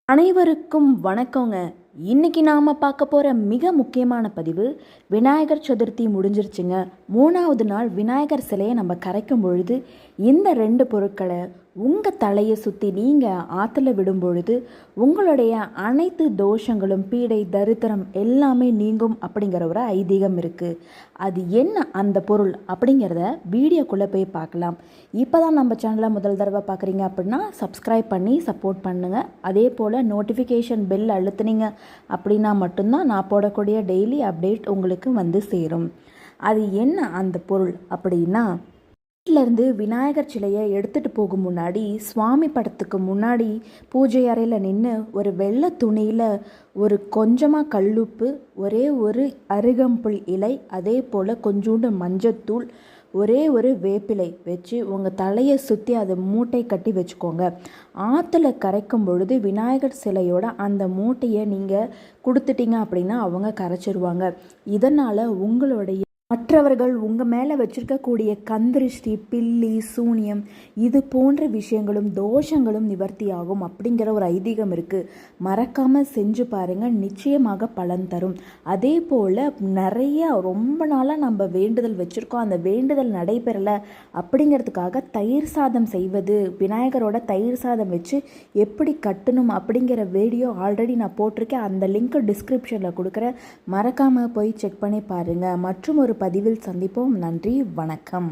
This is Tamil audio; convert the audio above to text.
அனைவருக்கும் வணக்கங்க. இன்னைக்கு நாம் பார்க்க போகிற மிக முக்கியமான பதிவு, விநாயகர் சதுர்த்தி முடிஞ்சிருச்சுங்க. 3வது நாள் விநாயகர் சிலையை நம்ம கரைக்கும் பொழுது இந்த 2 பொருட்களை உங்கள் தலையை சுற்றி நீங்கள் ஆற்றுல விடும் பொழுது உங்களுடைய அனைத்து தோஷங்களும், பீடை, தரித்திரம் எல்லாமே நீங்கும் அப்படிங்கிற ஒரு ஐதீகம் இருக்குது. அது என்ன அந்த பொருள் அப்படிங்கிறத வீடியோக்குள்ளே போய் பார்க்கலாம். இப்போ தான் நம்ம சேனலை முதல் தடவை பார்க்குறீங்க அப்படின்னா சப்ஸ்கிரைப் பண்ணி சப்போர்ட் பண்ணுங்கள். அதே போல் நோட்டிஃபிகேஷன் பெல் அழுத்துனீங்க அப்படின்னா மட்டும்தான் நான் போடக்கூடிய டெய்லி அப்டேட் உங்களுக்கு வந்து சேரும். அது என்ன அந்த பொருள் அப்படின்னா, வீட்டிலேருந்து விநாயகர் சிலையை எடுத்துகிட்டு போகும் முன்னாடி சுவாமி படத்துக்கு முன்னாடி பூஜை அறையில் நின்று ஒரு வெள்ளை துணியில் ஒரு கொஞ்சமாக கல்லுப்பு, ஒரே ஒரு அருகம்புல் இலை, அதே போல் கொஞ்சோண்டு மஞ்சத்தூள், ஒரே ஒரு வேப்பிலை வச்சு உங்கள் தலையை சுற்றி அதை மூட்டை கட்டி வச்சுக்கோங்க. ஆற்றுல கரைக்கும் பொழுது விநாயகர் சிலையோட அந்த மூட்டையை நீங்கள் கொடுத்துட்டீங்க அப்படின்னா அவங்க கரைச்சிருவாங்க. இதனால் உங்களுடைய மற்றவர்கள் உங்கள் மேலே வச்சுருக்கக்கூடிய கந்திருஷ்டி, பில்லி, சூனியம் இது போன்ற விஷயங்களும் தோஷங்களும் நிவர்த்தி ஆகும் அப்படிங்கிற ஒரு ஐதீகம் இருக்குது. மறக்காமல் செஞ்சு பாருங்கள், நிச்சயமாக பலன் தரும். அதே போல் நிறைய ரொம்ப நாளாக நம்ம வேண்டுதல் வச்சுருக்கோம், அந்த வேண்டுதல் நடைபெறலை அப்படிங்கிறதுக்காக தயிர் சாதம் செய்வது, விநாயகரோட தயிர் சாதம் வச்சு எப்படி கட்டணும் அப்படிங்கிற வீடியோ ஆல்ரெடி நான் போட்டிருக்கேன். அந்த லிங்க் டிஸ்கிரிப்ஷனில் கொடுக்குறேன், மறக்காமல் போய் செக் பண்ணி பாருங்கள். மற்றும் ஒரு பதிவில் சந்திப்போம். நன்றி, வணக்கம்.